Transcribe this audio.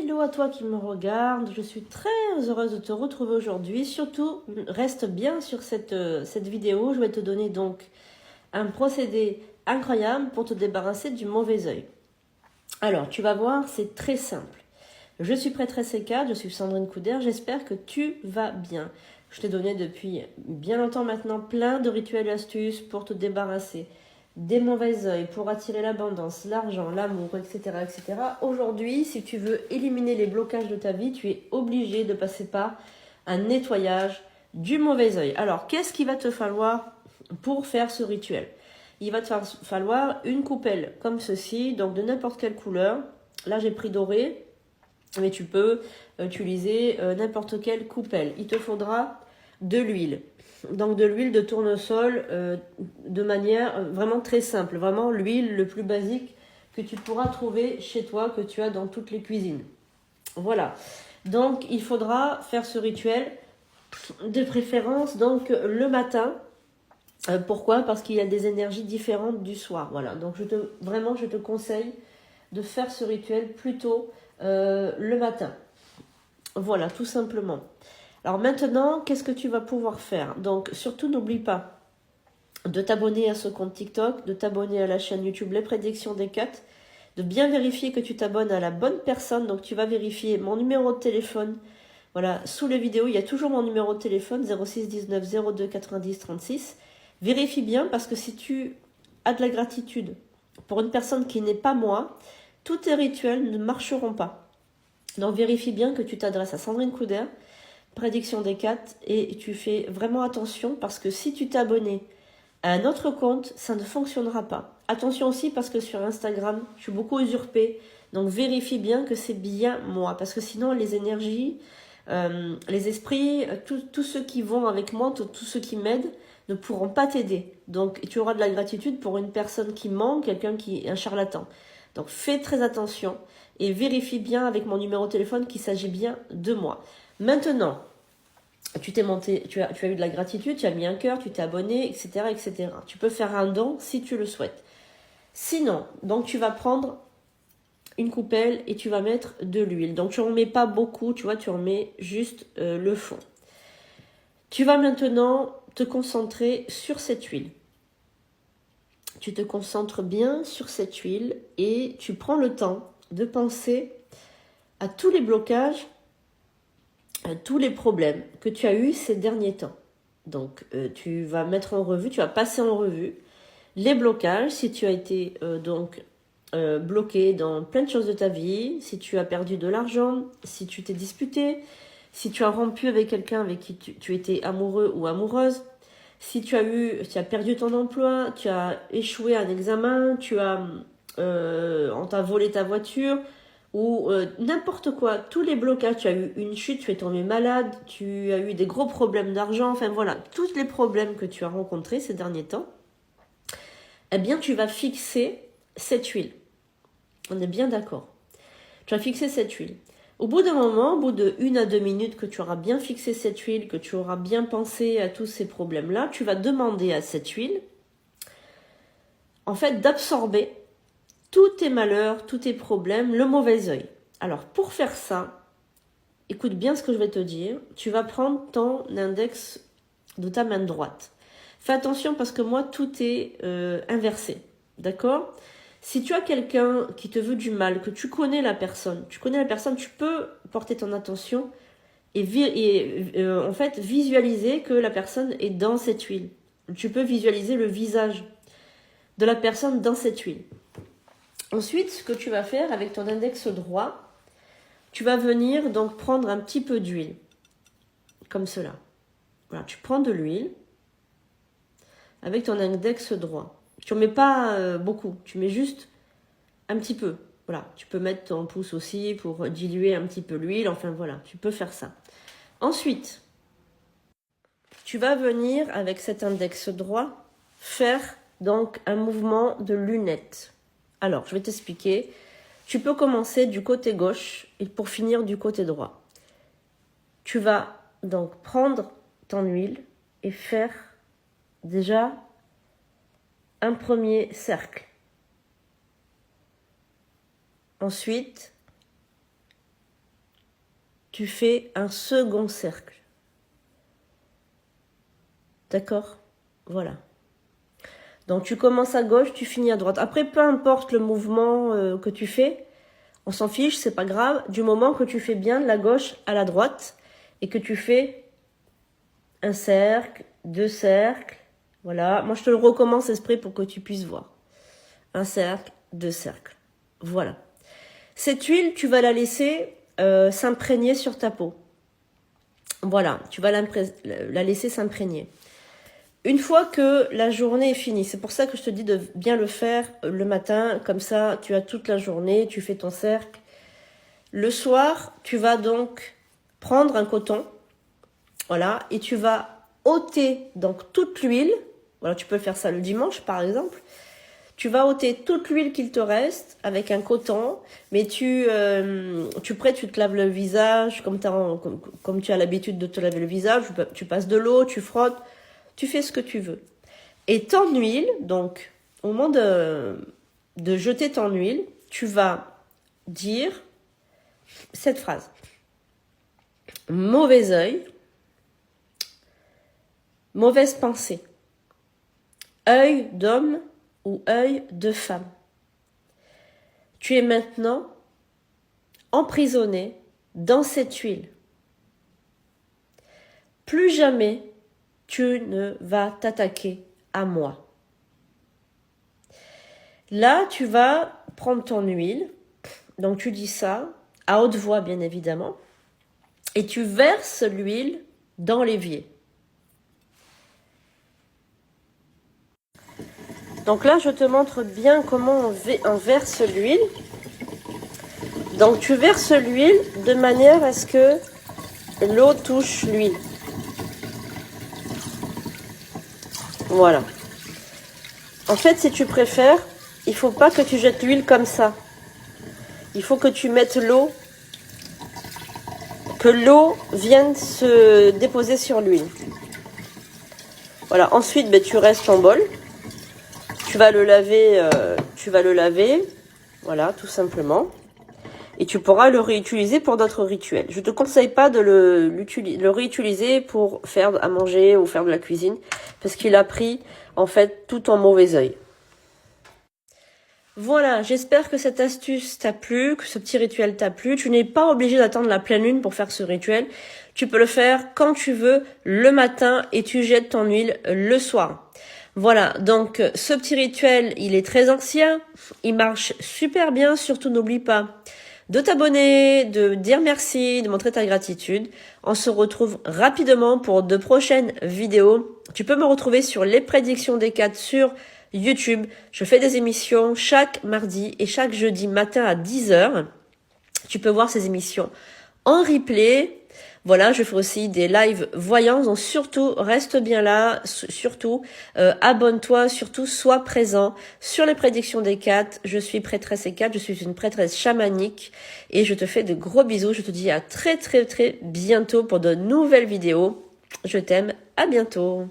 Hello à toi qui me regarde, je suis très heureuse de te retrouver aujourd'hui. Surtout, reste bien sur cette vidéo. Je vais te donner donc un procédé incroyable pour te débarrasser du mauvais œil. Alors, tu vas voir, c'est très simple. Je suis prêtresse C4, je suis Sandrine Couder, j'espère que tu vas bien. Je t'ai donné depuis bien longtemps maintenant plein de rituels et astuces pour te débarrasser des mauvais œils, pour attirer l'abondance, l'argent, l'amour, etc., etc. Aujourd'hui, si tu veux éliminer les blocages de ta vie, tu es obligé de passer par un nettoyage du mauvais œil. Alors, qu'est-ce qu'il va te falloir pour faire ce rituel? Il va te falloir une coupelle comme ceci, donc de n'importe quelle couleur. Là, j'ai pris doré, mais tu peux utiliser n'importe quelle coupelle. Il te faudra de l'huile. Donc de l'huile de tournesol de manière vraiment très simple. Vraiment l'huile le plus basique que tu pourras trouver chez toi, que tu as dans toutes les cuisines. Voilà. Donc il faudra faire ce rituel de préférence donc le matin. Pourquoi? Parce qu'il y a des énergies différentes du soir. Voilà. Donc je te conseille de faire ce rituel plutôt le matin. Voilà, tout simplement. Alors maintenant, qu'est-ce que tu vas pouvoir faire? Donc surtout n'oublie pas de t'abonner à ce compte TikTok, de t'abonner à la chaîne YouTube Les Prédictions des 4, de bien vérifier que tu t'abonnes à la bonne personne. Donc tu vas vérifier mon numéro de téléphone. Voilà, sous les vidéos, il y a toujours mon numéro de téléphone 06 19 02 90 36. Vérifie bien parce que si tu as de la gratitude pour une personne qui n'est pas moi, tous tes rituels ne marcheront pas. Donc vérifie bien que tu t'adresses à Sandrine Couder, Prédiction des 4, et tu fais vraiment attention parce que si tu t'es abonné à un autre compte, ça ne fonctionnera pas. Attention aussi parce que sur Instagram, je suis beaucoup usurpée, donc vérifie bien que c'est bien moi, parce que sinon les énergies, les esprits, tous ceux qui vont avec moi, tous ceux qui m'aident, ne pourront pas t'aider. Donc tu auras de la gratitude pour une personne qui ment, quelqu'un qui est un charlatan. Donc fais très attention et vérifie bien avec mon numéro de téléphone qu'il s'agit bien de moi. Maintenant, tu as eu de la gratitude, tu as mis un cœur, tu t'es abonné, etc., etc. Tu peux faire un don si tu le souhaites. Sinon, donc tu vas prendre une coupelle et tu vas mettre de l'huile. Donc tu en mets pas beaucoup, tu vois, tu en mets juste le fond. Tu vas maintenant te concentrer sur cette huile. Tu te concentres bien sur cette huile et tu prends le temps de penser à tous les blocages, à tous les problèmes que tu as eus ces derniers temps. Donc, tu vas mettre en revue, tu vas passer en revue les blocages, si tu as été bloqué dans plein de choses de ta vie, si tu as perdu de l'argent, si tu t'es disputé, si tu as rompu avec quelqu'un avec qui tu étais amoureux ou amoureuse, si tu as perdu ton emploi, tu as échoué à un examen, on t'a volé ta voiture, ou n'importe quoi, tous les blocages, tu as eu une chute, tu es tombé malade, tu as eu des gros problèmes d'argent, enfin voilà, tous les problèmes que tu as rencontrés ces derniers temps, eh bien tu vas fixer cette huile. On est bien d'accord. Tu vas fixer cette huile. Au bout d'un moment, au bout de 1 à 2 minutes que tu auras bien fixé cette huile, que tu auras bien pensé à tous ces problèmes-là, tu vas demander à cette huile, en fait, d'absorber tous tes malheurs, tous tes problèmes, le mauvais œil. Alors, pour faire ça, écoute bien ce que je vais te dire. Tu vas prendre ton index de ta main droite. Fais attention parce que moi, tout est inversé. D'accord ? Si tu as quelqu'un qui te veut du mal, que tu connais la personne, tu peux porter ton attention et en fait visualiser que la personne est dans cette huile. Tu peux visualiser le visage de la personne dans cette huile. Ensuite, ce que tu vas faire avec ton index droit, tu vas venir donc prendre un petit peu d'huile, comme cela. Voilà, tu prends de l'huile avec ton index droit. Tu ne mets pas beaucoup, tu mets juste un petit peu. Voilà, tu peux mettre ton pouce aussi pour diluer un petit peu l'huile, enfin voilà, tu peux faire ça. Ensuite, tu vas venir avec cet index droit faire donc un mouvement de lunette. Alors, je vais t'expliquer. Tu peux commencer du côté gauche et pour finir du côté droit. Tu vas donc prendre ton huile et faire déjà un premier cercle. Ensuite, tu fais un second cercle. D'accord? Voilà. Donc tu commences à gauche, tu finis à droite. Après, peu importe le mouvement que tu fais, on s'en fiche, c'est pas grave, du moment que tu fais bien de la gauche à la droite et que tu fais un cercle, 2 cercles. Voilà, moi je te le recommence exprès pour que tu puisses voir. Un cercle, 2 cercles. Voilà. Cette huile, tu vas la laisser s'imprégner sur ta peau. Voilà, tu vas la laisser s'imprégner. Une fois que la journée est finie, c'est pour ça que je te dis de bien le faire le matin, comme ça tu as toute la journée, tu fais ton cercle. Le soir, tu vas donc prendre un coton, voilà, et tu vas ôter donc toute l'huile, voilà, tu peux faire ça le dimanche par exemple. Tu vas ôter toute l'huile qu'il te reste avec un coton, mais tu te laves le visage comme tu as l'habitude de te laver le visage, tu passes de l'eau, tu frottes, tu fais ce que tu veux. Et ton huile, donc, au moment de jeter ton huile, tu vas dire cette phrase. Mauvais œil, mauvaise pensée, œil d'homme ou œil de femme. Tu es maintenant emprisonné dans cette huile. Plus jamais tu ne vas t'attaquer à moi. Là, tu vas prendre ton huile, donc tu dis ça, à haute voix bien évidemment, et tu verses l'huile dans l'évier. Donc là, je te montre bien comment on verse l'huile. Donc tu verses l'huile de manière à ce que l'eau touche l'huile. Voilà. En fait, si tu préfères, il ne faut pas que tu jettes l'huile comme ça. Il faut que tu mettes l'eau, que l'eau vienne se déposer sur l'huile. Voilà. Ensuite, ben, tu restes ton bol. Tu vas le laver. Voilà, tout simplement. Et tu pourras le réutiliser pour d'autres rituels. Je ne te conseille pas de le réutiliser pour faire à manger ou faire de la cuisine, parce qu'il a pris, en fait, tout ton mauvais œil. Voilà, j'espère que cette astuce t'a plu, que ce petit rituel t'a plu. Tu n'es pas obligé d'attendre la pleine lune pour faire ce rituel. Tu peux le faire quand tu veux, le matin, et tu jettes ton huile le soir. Voilà, donc ce petit rituel, il est très ancien, il marche super bien, surtout n'oublie pas de t'abonner, de dire merci, de montrer ta gratitude. On se retrouve rapidement pour de prochaines vidéos. Tu peux me retrouver sur les prédictions des 4 sur YouTube. Je fais des émissions chaque mardi et chaque jeudi matin à 10h. Tu peux voir ces émissions en replay. Voilà, je fais aussi des lives voyants, donc surtout, reste bien là, surtout, abonne-toi, surtout, sois présent sur les prédictions des 4. Je suis prêtresse E4, je suis une prêtresse chamanique et je te fais de gros bisous. Je te dis à très très très bientôt pour de nouvelles vidéos. Je t'aime, à bientôt.